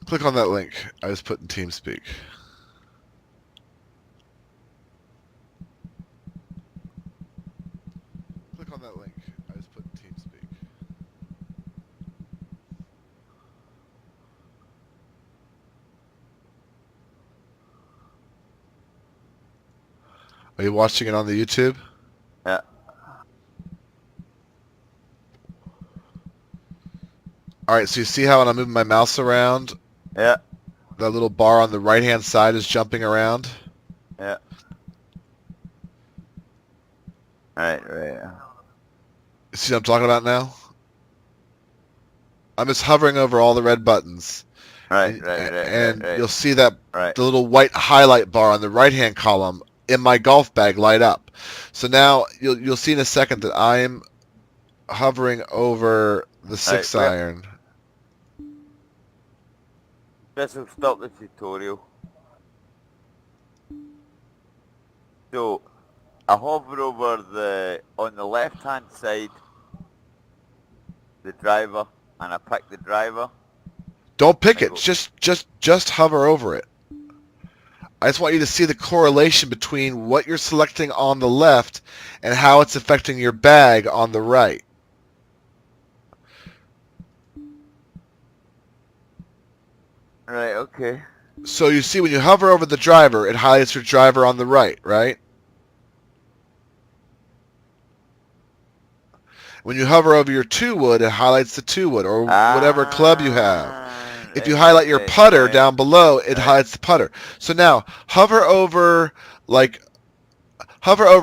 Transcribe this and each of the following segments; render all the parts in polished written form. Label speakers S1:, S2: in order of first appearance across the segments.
S1: Click on that link I just put in TeamSpeak. Click on that link I just put in TeamSpeak. Are you watching it on the YouTube?
S2: Yeah.
S1: Alright, so you see how when I'm moving my mouse around,
S2: Yeah.
S1: that little bar on the right-hand side is jumping around?
S2: Yeah. Right.
S1: See what I'm talking about now? I'm just hovering over all the red buttons, and you'll see that
S2: Right.
S1: the little white highlight bar on the right-hand column in my golf bag light up. So now you'll see in a second that I'm hovering over the
S2: Right.
S1: 6-iron.
S2: This will stop the tutorial. So, I hover over on the left hand side, the driver, and I pick the driver.
S1: Don't pick it. Just hover over it. I just want you to see the correlation between what you're selecting on the left and how it's affecting your bag on the right.
S2: Right, okay.
S1: So you see when you hover over the driver, it highlights your driver on the right, right? When you hover over your 2-wood, it highlights the 2-wood or whatever club you have. If you highlight your putter down below, it highlights the putter. So now, hover over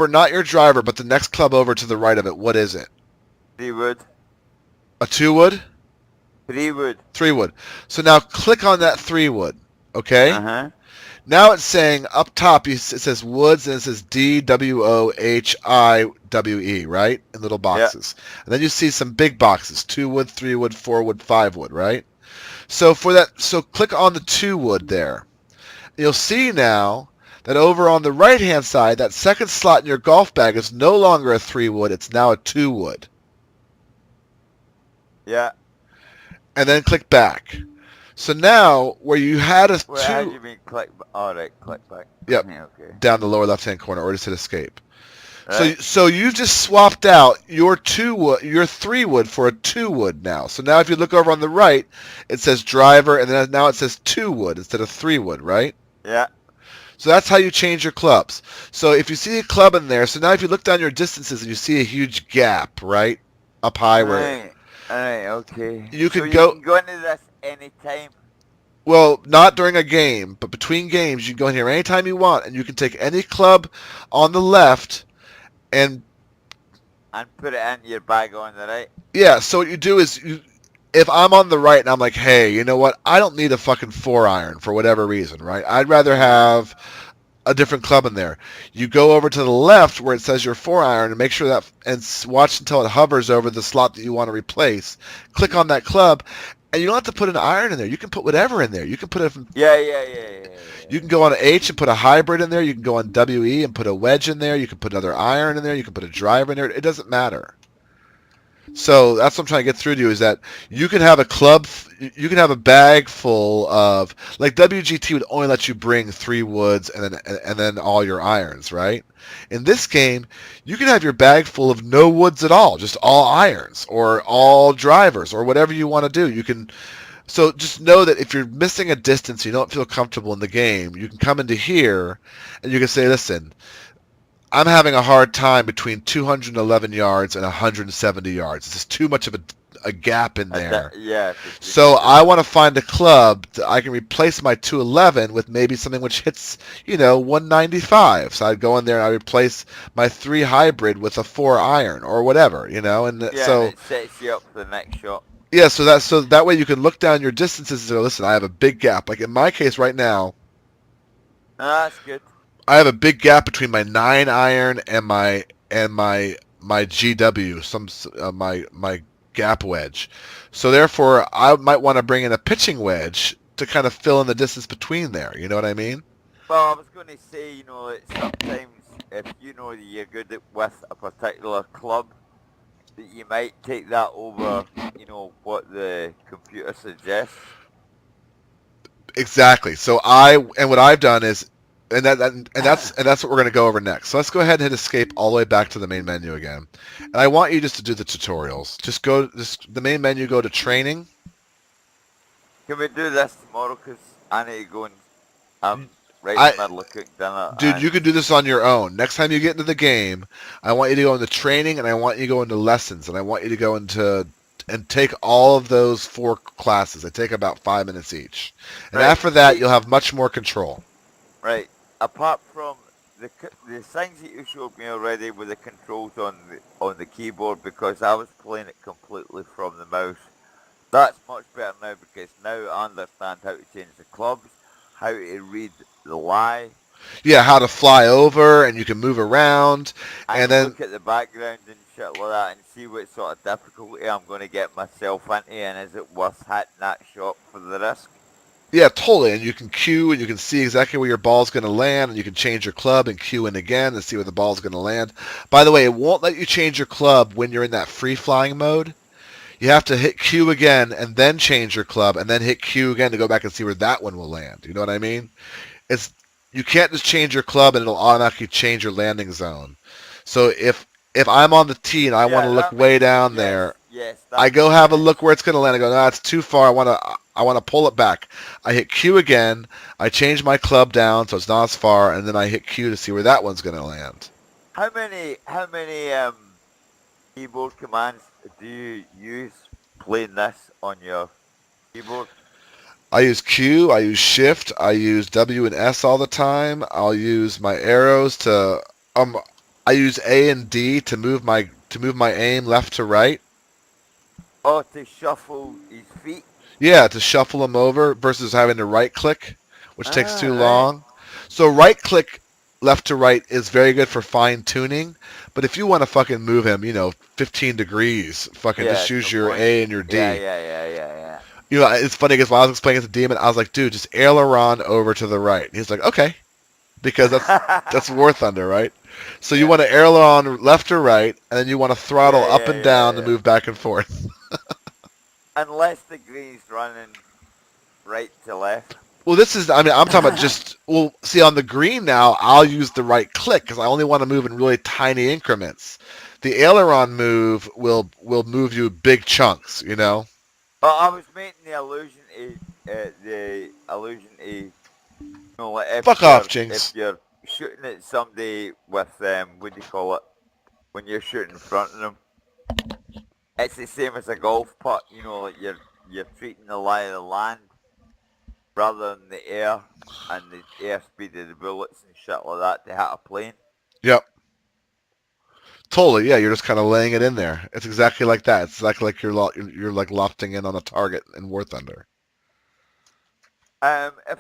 S1: not your driver, but the next club over to the right of it. What is it?
S2: 3-wood.
S1: A 2-wood?
S2: 3-wood.
S1: 3-wood. So now click on that 3-wood, okay?
S2: Uh-huh.
S1: Now it's saying up top, it says woods, and it says DWOHIWE, right? In little boxes.
S2: Yeah.
S1: And then you see some big boxes, 2-wood, 3-wood, 4-wood, 5-wood, right? So click on the 2-wood there. You'll see now that over on the right-hand side, that second slot in your golf bag is no longer a 3-wood, it's now a 2-wood.
S2: Yeah.
S1: And then click back. So now, where you had a
S2: Wait, how do you mean click? Alright, click back.
S1: Yep.
S2: Yeah, okay.
S1: Down the lower left-hand corner, or just hit escape.
S2: Right.
S1: So you've just swapped out your 3-wood for a 2-wood now. So now if you look over on the right, it says driver, and then now it says 2-wood instead of 3-wood, right?
S2: Yeah.
S1: So that's how you change your clubs. So if you see a club in there, so now if you look down your distances and you see a huge gap, right, up high where
S2: Alright, okay.
S1: you
S2: So
S1: can
S2: you
S1: go.
S2: can go into this anytime.
S1: Well, not during a game, but between games, you can go in here anytime you want, and you can take any club on the left and
S2: put it in your bag on the right.
S1: yeah. So what you do is if I'm on the right and I'm like, hey, you know what? I don't need a fucking 4-iron for whatever reason, right? I'd rather have a different club in there. You go over to the left where it says your 4-iron and make sure that, and watch until it hovers over the slot that you want to replace. Click on that club, and you don't have to put an iron in there. You can put whatever in there. You can put it.
S2: Yeah.
S1: You can go on H and put a hybrid in there. You can go on WE and put a wedge in there. You can put another iron in there. You can put a driver in there. It doesn't matter. So that's what I'm trying to get through to you is that you can have you can have a bag full of, like WGT would only let you bring 3 woods and then all your irons, right? In this game, you can have your bag full of no woods at all, just all irons or all drivers or whatever you want to do. You can. So just know that if you're missing a distance, you don't feel comfortable in the game, you can come into here and you can say, listen, I'm having a hard time between 211 yards and 170 yards. It's just too much of a gap in there.
S2: Yeah.
S1: So I want to find a club that I can replace my 211 with maybe something which hits, 195. So I'd go in there and I replace my 3 hybrid with a 4-iron or whatever, and so
S2: it sets you up for the next shot.
S1: yeah, so that way you can look down your distances and go, listen, I have a big gap. Like in my case right now,
S2: No, that's good.
S1: I have a big gap between my 9-iron and my GW, my gap wedge. So therefore, I might want to bring in a pitching wedge to kind of fill in the distance between there. You know what I mean?
S2: Well, I was going to say, that sometimes if you know that you're good with a particular club, that you might take that over, what the computer suggests.
S1: Exactly. And what I've done is, and that's what we're going to go over next. So let's go ahead and hit escape all the way back to the main menu again. And I want you just to do the tutorials. Just the main menu, go to training.
S2: Can we do this tomorrow? Because I need to go and I'm right in
S1: I,
S2: the middle of cooking dinner
S1: dude,
S2: and
S1: you can do this on your own. Next time you get into the game, I want you to go into training and I want you to go into lessons and I want you to go into and take all of those 4 classes. They take about 5 minutes each. And
S2: right.
S1: after that,
S2: See,
S1: you'll have much more control.
S2: right. Apart from the things that you showed me already with the controls on the keyboard, because I was playing it completely from the mouse. That's much better now because now I understand how to change the clubs, how to read the lie.
S1: Yeah, how to fly over and you can move around.
S2: I
S1: And
S2: can
S1: then
S2: look at the background and shit like that and see what sort of difficulty I'm going to get myself into and is it worth hitting that shot for the risk?
S1: yeah, totally. And you can cue and you can see exactly where your ball's going to land and you can change your club and cue in again and see where the ball's going to land. By the way, it won't let you change your club when you're in that free flying mode. You have to hit Q again and then change your club and then hit Q again to go back and see where that one will land. You know what I mean? It's you can't just change your club and it'll automatically change your landing zone. So if I'm on the tee and I want to
S2: Yeah,
S1: look
S2: that
S1: way
S2: makes sense.
S1: down
S2: Yes,
S1: there,
S2: yes,
S1: I
S2: that
S1: go
S2: makes
S1: have a
S2: sense.
S1: look where it's going to land. I go, no, it's too far. I want to pull it back. I hit Q again. I change my club down so it's not as far, and then I hit Q to see where that one's going to land.
S2: How many keyboard commands do you use playing this on your keyboard?
S1: I use Q. I use Shift. I use W and S all the time. I'll use my arrows to um. I use A and D to move my aim left to right.
S2: Oh, to shuffle his feet?
S1: Yeah, to shuffle them over versus having to right click, which takes
S2: Ah,
S1: too
S2: right.
S1: long. So right click left to right is very good for fine tuning, but if you want to fucking move him, 15 degrees, fucking
S2: Yeah,
S1: just
S2: it's
S1: use
S2: no
S1: your
S2: point.
S1: A and your
S2: Yeah,
S1: D.
S2: yeah, yeah, yeah, yeah.
S1: It's funny because while I was explaining it to Demon, I was like, dude, just aileron over to the right. He's like, okay, because that's War Thunder, right? So you
S2: Yeah,
S1: want to aileron left or right, and then you want to throttle
S2: yeah,
S1: up
S2: yeah,
S1: and
S2: yeah,
S1: down to
S2: yeah.
S1: move back and forth.
S2: Unless the green's running right to left.
S1: Well, I'm talking about well, see, on the green now, I'll use the right click because I only want to move in really tiny increments. The aileron move will move you big chunks.
S2: Well, I was making the illusion to, like
S1: Fuck off,
S2: if
S1: Jinx.
S2: you're shooting at somebody with what do you call it? When you're shooting in front of them, it's the same as a golf putt. Like you're treating the lie of the land rather than the air and the airspeed of the bullets and shit like that to hit a plane.
S1: Yep, totally. Yeah, you're just kind of laying it in there. It's exactly like that. It's exactly like you're like lofting in on a target in War Thunder.
S2: If I